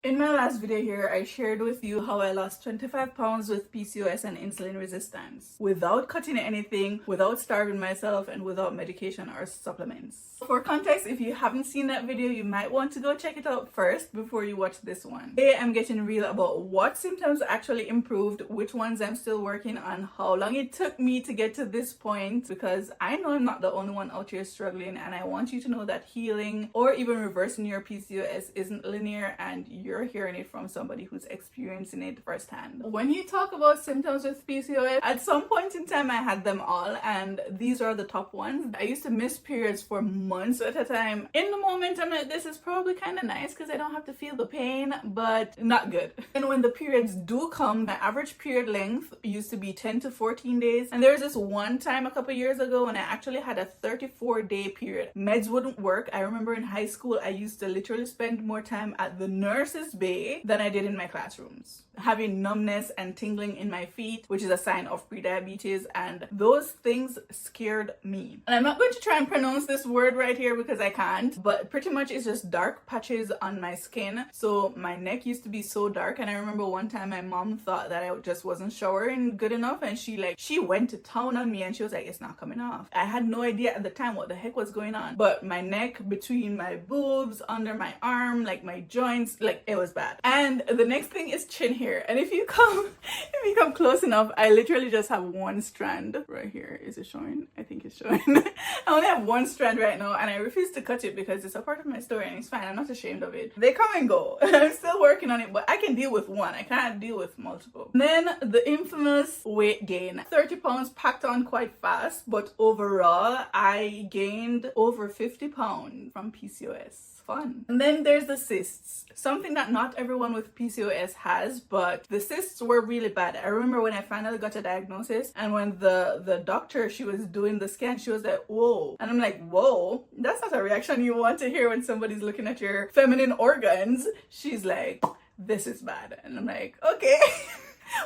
In my last video here, I shared with you how I lost 25 pounds with PCOS and insulin resistance without cutting anything, without starving myself, and without medication or supplements. For context, if you haven't seen that video, you might want to go check it out first before you watch this one. Today, I'm getting real about what symptoms actually improved, which ones I'm still working on, how long it took me to get to this point, because I know I'm not the only one out here struggling, and I want you to know that healing or even reversing your PCOS isn't linear, and you're hearing it from somebody who's experiencing it firsthand. When you talk about symptoms with PCOS, at some point in time I had them all, and these are the top ones. I used to miss periods for months at a time. In the moment, I'm like, this is probably kind of nice because I don't have to feel the pain, but not good. And when the periods do come, my average period length used to be 10 to 14 days. And there was this one time a couple years ago when I actually had a 34-day period. Meds wouldn't work. I remember in high school, I used to literally spend more time at the nurse's bay than I did in my classrooms. Having numbness and tingling in my feet, which is a sign of prediabetes, and those things scared me. And I'm not going to try and pronounce this word right here because I can't, but pretty much it's just dark patches on my skin. So my neck used to be so dark, and I remember one time my mom thought that I just wasn't showering good enough, and she went to town on me, and she was like, it's not coming off. I had no idea at the time what the heck was going on, but my neck, between my boobs, under my arm, like my joints, like it was bad. And the next thing is chin hair. And if you come close enough, I literally just have one strand right here. Is it showing? I think it's showing. I only have one strand right now, and I refuse to cut it because it's a part of my story and it's fine. I'm not ashamed of it. They come and go. I'm still working on it, but I can deal with one. I can't deal with multiple. Then the infamous weight gain. 30 pounds packed on quite fast, but overall I gained over 50 pounds from PCOS. Fun. And then there's the cysts, something that not everyone with PCOS has, but the cysts were really bad. I remember when I finally got a diagnosis, and when the doctor, she was doing the scan, she was like, whoa. And I'm like, whoa, that's not a reaction you want to hear when somebody's looking at your feminine organs. She's like, this is bad. And I'm like, okay.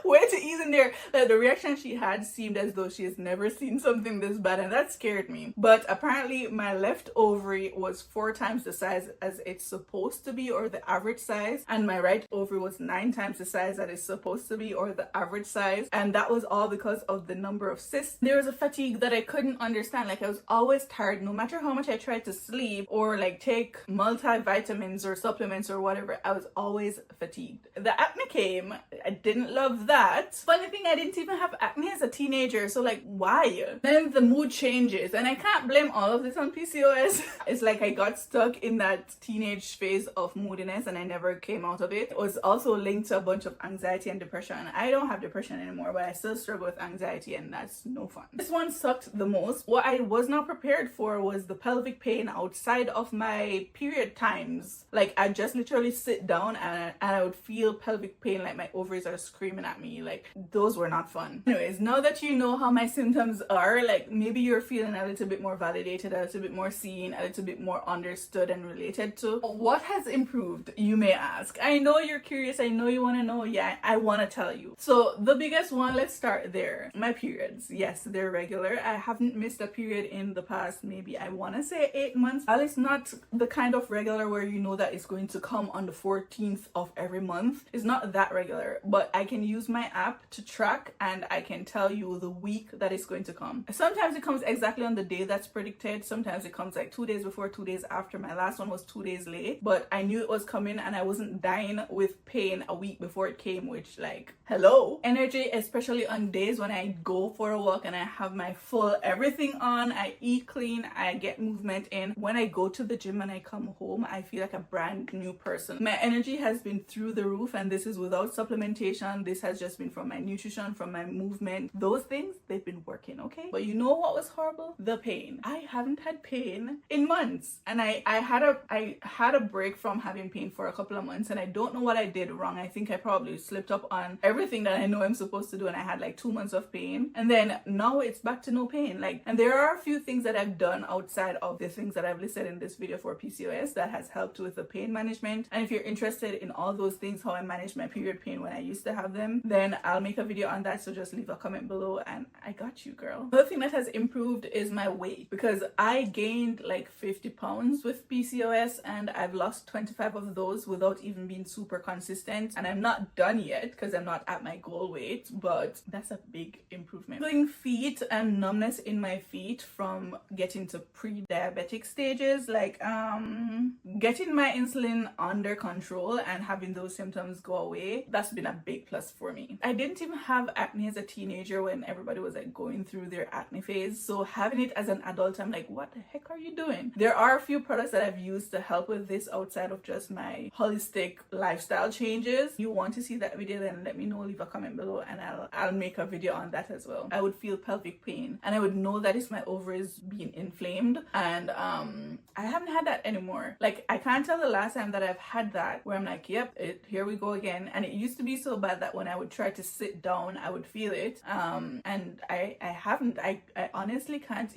Way to ease in there. Like, the reaction she had seemed as though she has never seen something this bad, and that scared me. But apparently my left ovary was 4 times the size as it's supposed to be, or the average size, and my right ovary was 9 times the size that it's supposed to be, or the average size, and that was all because of the number of cysts. There was a fatigue that I couldn't understand. Like, I was always tired no matter how much I tried to sleep or like take multivitamins or supplements or whatever. I was always fatigued. The acne came. I didn't love that. Funny thing, I didn't even have acne as a teenager, so like, why? Then the mood changes, and I can't blame all of this on PCOS. It's like I got stuck in that teenage phase of moodiness and I never came out of it. It was also linked to a bunch of anxiety and depression. I don't have depression anymore, but I still struggle with anxiety, and that's no fun. This one sucked the most. What I was not prepared for was the pelvic pain outside of my period times. Like, I just literally sit down and I would feel pelvic pain, like my ovaries are screaming at me. Like, those were not fun. Anyways, now that you know how my symptoms are, like, maybe you're feeling a little bit more validated, a little bit more seen, a little bit more understood and related to. What has improved, you may ask? I know you're curious. I know you want to know. Yeah, I want to tell you. So the biggest one, let's start there. My periods. Yes, they're regular. I haven't missed a period in the past, maybe I want to say 8 months. Well, it's not the kind of regular where you know that it's going to come on the 14th of every month. It's not that regular, but I can use my app to track, and I can tell you the week that it's going to come. Sometimes it comes exactly on the day that's predicted. Sometimes it comes like 2 days before, 2 days after. My last one was 2 days late, but I knew it was coming, and I wasn't dying with pain a week before it came, which, like, hello. Energy, especially on days when I go for a walk and I have my full everything on, I eat clean, I get movement in. When I go to the gym and I come home, I feel like a brand new person. My energy has been through the roof, and this is without supplementation. This has just been from my nutrition, from my movement. Those things, they've been working, okay? But you know what was horrible? The pain. I haven't had pain in months, and I had a break from having pain for a couple of months, and I don't know what I did wrong. I think I probably slipped up on everything that I know I'm supposed to do, and I had like 2 months of pain, and then now it's back to no pain. Like, and there are a few things that I've done outside of the things that I've listed in this video for PCOS that has helped with the pain management. And if you're interested in all those things, how I manage my period pain when I used to have them, problem, then I'll make a video on that. So just leave a comment below and I got you, girl. Another thing that has improved is my weight, because I gained like 50 pounds with PCOS and I've lost 25 of those without even being super consistent. And I'm not done yet because I'm not at my goal weight, but that's a big improvement. Feeling feet and numbness in my feet from getting to pre-diabetic stages, like getting my insulin under control and having those symptoms go away, that's been a big plus for me. I didn't even have acne as a teenager when everybody was like going through their acne phase, so having it as an adult, I'm like, what the heck are you doing? There are a few products that I've used to help with this outside of just my holistic lifestyle changes. If you want to see that video, then let me know, leave a comment below and I'll make a video on that as well. I would feel pelvic pain and I would know that it's my ovaries being inflamed, and I haven't had that anymore. Like, I can't tell the last time that I've had that where I'm like, yep, here we go again. And it used to be so bad that when I would try to sit down, I would feel it. And I haven't. I honestly can't.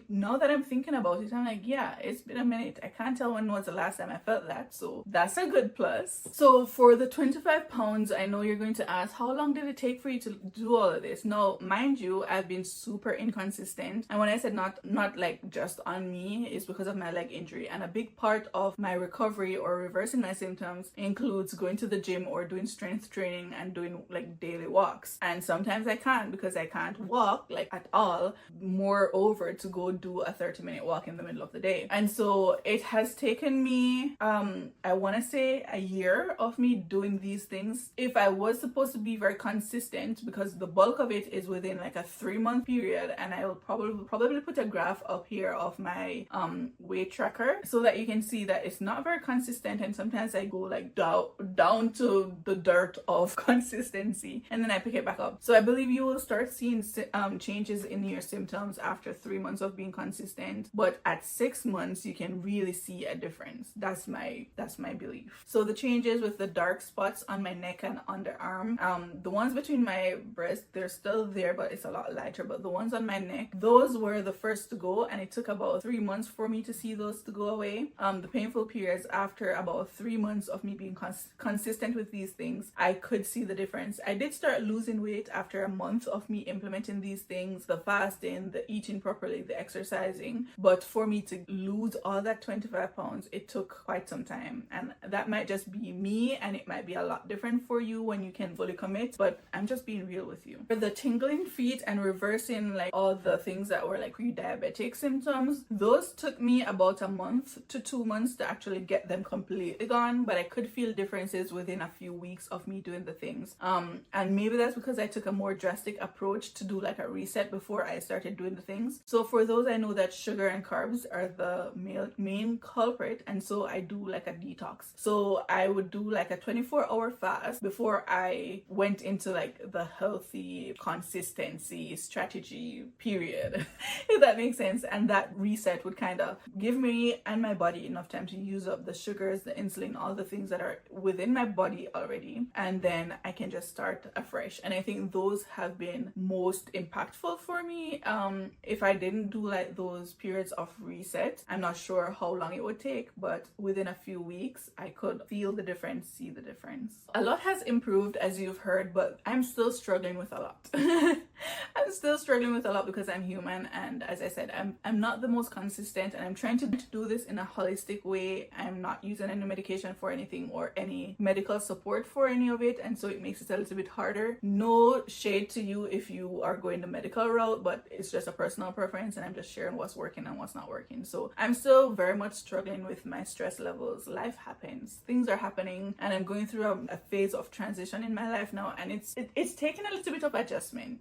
Now that I'm thinking about it, I'm like, yeah, it's been a minute. I can't tell when was the last time I felt that. So that's a good plus. So for the 25 pounds, I know you're going to ask, how long did it take for you to do all of this? Now, mind you, I've been super inconsistent. And when I said not like just on me, it's because of my leg injury. And a big part of my recovery or reversing my symptoms includes going to the gym or doing strength training and doing like daily walks. And sometimes I can't because I can't walk like at all, moreover to go do a 30-minute walk in the middle of the day. And so it has taken me I want to say a year of me doing these things. If I was supposed to be very consistent, because the bulk of it is within like a 3-month period, and I will probably put a graph up here of my weight tracker so that you can see that it's not very consistent, and sometimes I go like down to the dirt of consistency and then I pick it back up. So I believe you will start seeing changes in your symptoms after 3 months of being consistent, but at 6 months you can really see a difference. That's my belief. So the changes with the dark spots on my neck and underarm, the ones between my breasts, they're still there but it's a lot lighter, but the ones on my neck, those were the first to go, and it took about 3 months for me to see those to go away. The painful periods, after about 3 months of me being consistent with these things, I could see the difference. I did start losing weight after a month of me implementing these things, the fasting, the eating properly, the exercising, but for me to lose all that 25 pounds, it took quite some time. And that might just be me, and it might be a lot different for you when you can fully commit, but I'm just being real with you. For the tingling feet and reversing like all the things that were like pre-diabetic symptoms, those took me about a month to 2 months to actually get them completely gone, but I could feel differences within a few weeks of me doing the things. And maybe that's because I took a more drastic approach to do like a reset before I started doing the things. So for those, I know that sugar and carbs are the main culprit, and so I do like a detox. So I would do like a 24-hour fast before I went into like the healthy consistency strategy period, if that makes sense. And that reset would kind of give me and my body enough time to use up the sugars, the insulin, all the things that are within my body already, and then I can just start afresh. And I think those have been most impactful for me. If I didn't do like those periods of reset, I'm not sure how long it would take, but within a few weeks I could feel the difference, see the difference. A lot has improved, as you've heard, but I'm still struggling with a lot. I'm still struggling with a lot because I'm human, and as I said, I'm not the most consistent, and I'm trying to do this in a holistic way. I'm not using any medication for anything or any medical support for any of it, and so it makes it a little bit harder. No shade to you if you are going the medical route, but it's just a personal preference, and I'm just sharing what's working and what's not working. So I'm still very much struggling with my stress levels. Life happens, things are happening, and I'm going through a phase of transition in my life now, and it's taking a little bit of adjusting,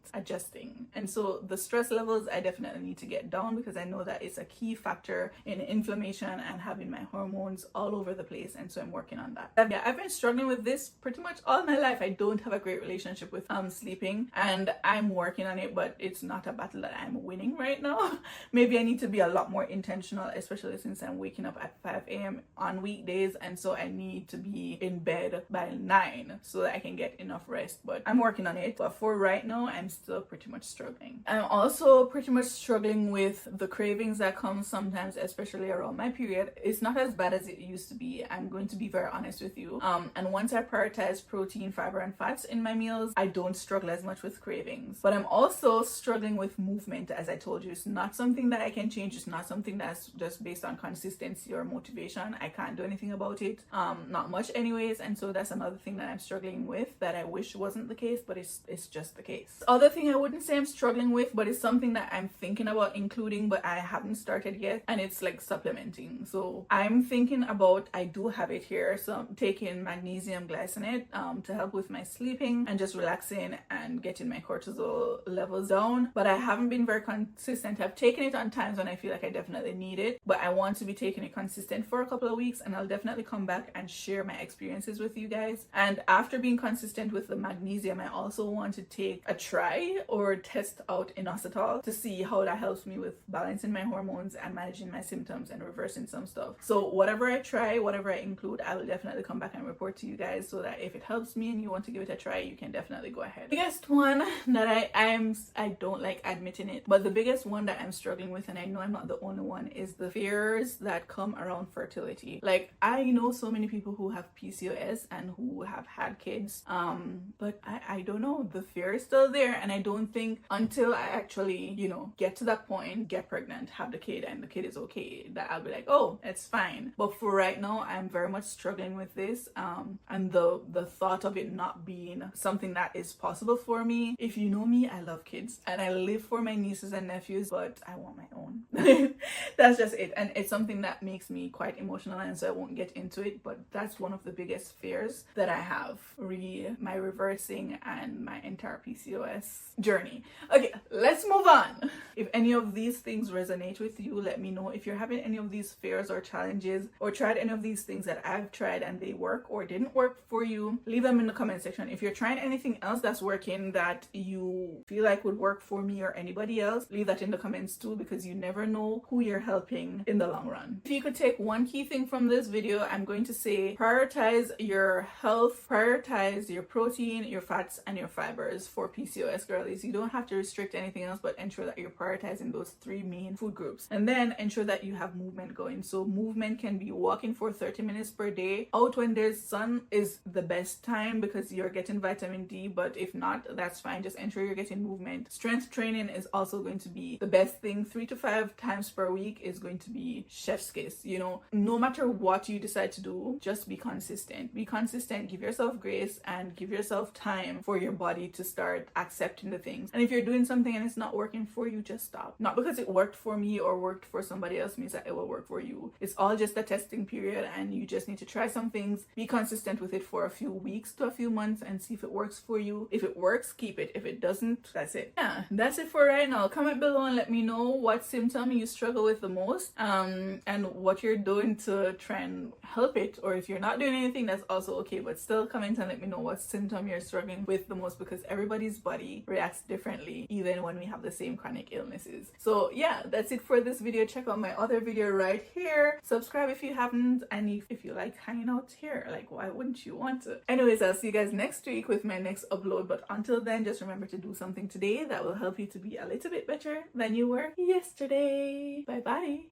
and so the stress levels I definitely need to get down, because I know that it's a key factor in inflammation and having my hormones all over the place, and so I'm working on that. Yeah, I've been struggling with this pretty much all my life. I don't have a great relationship with sleeping, and I'm working on it, but it's not a battle that I'm winning right now. Maybe I need to be a lot more intentional, especially since I'm waking up at 5 a.m. on weekdays, and so I need to be in bed by 9 so that I can get enough rest, but I'm working on it. But for right now, I'm still still pretty much struggling. I'm also pretty much struggling with the cravings that come sometimes, especially around my period. It's not as bad as it used to be. I'm going to be very honest with you. And once I prioritize protein, fiber, and fats in my meals, I don't struggle as much with cravings. But I'm also struggling with movement, as I told you. It's not something that I can change. It's not something that's just based on consistency or motivation. I can't do anything about it. Not much anyways. And so that's another thing that I'm struggling with that I wish wasn't the case, but it's just the case. The other thing I wouldn't say I'm struggling with, but it's something that I'm thinking about including, but I haven't started yet, and it's like supplementing. So I'm thinking about, I do have it here, so I'm taking magnesium glycinate to help with my sleeping and just relaxing and getting my cortisol levels down. But I haven't been very consistent. I've taken it on times when I feel like I definitely need it, but I want to be taking it consistent for a couple of weeks, and I'll definitely come back and share my experiences with you guys. And after being consistent with the magnesium, I also want to take a try or test out inositol to see how that helps me with balancing my hormones and managing my symptoms and reversing some stuff. So whatever I try, whatever I include, I will definitely come back and report to you guys, so that if it helps me and you want to give it a try, you can definitely go ahead. Biggest one that I don't like admitting it, but the biggest one that I'm struggling with, and I know I'm not the only one, is the fears that come around fertility. Like, I know so many people who have PCOS and who have had kids, but I don't know, the fear is still there, and I don't think until I actually, you know, get to that point, get pregnant, have the kid, and the kid is okay, that I'll be like, oh, it's fine. But for right now, I'm very much struggling with this, and the thought of it not being something that is possible for me. If you know me, I love kids and I live for my nieces and nephews, but I want my own. That's just it, and it's something that makes me quite emotional, and so I won't get into it, but that's one of the biggest fears that I have, my reversing and my entire PCOS journey. Okay, let's move on. If any of these things resonate with you, let me know. If you're having any of these fears or challenges, or tried any of these things that I've tried and they work or didn't work for you, leave them in the comment section. If you're trying anything else that's working that you feel like would work for me or anybody else, leave that in the comments too, because you never know who you're helping in the long run. If you could take one key thing from this video, I'm going to say prioritize your health, prioritize your protein, your fats, and your fibers for PCOS girlies. You don't have to restrict anything else, but ensure that you're prioritizing those three main food groups, and then ensure that you have movement going. So movement can be walking for 30 minutes per day. Out when there's sun is the best time because you're getting vitamin D, but if not, that's fine. Just ensure you're getting movement. Strength training is also going to be the best thing. 3 to 5 times per week is going to be chef's kiss. You know, no matter what you decide to do, just be consistent. Be consistent, give yourself grace, and give yourself time for your body to start accepting the things. And if you're doing something and it's not working for you, just stop. Not because it worked for me or worked for somebody else means that it will work for you. It's all just a testing period, and you just need to try some things, be consistent with it for a few weeks to a few months, and see if it works for you. If it works, keep it. If it doesn't, that's it. Yeah, that's it for right now. Comment below and let me know what symptom you struggle with the most, and what you're doing to try and help it. Or if you're not doing anything, that's also okay, but still comment and let me know what symptom you're struggling with the most, because everybody's body reacts differently even when we have the same chronic illnesses. So yeah, that's it for this video. Check out my other video right here. Subscribe if you haven't, and if you like hanging out here, like, why wouldn't you want to? Anyways, I'll see you guys next week with my next upload, but until then, just remember to do something today that will help you to be a little bit better than you were yesterday. Bye bye.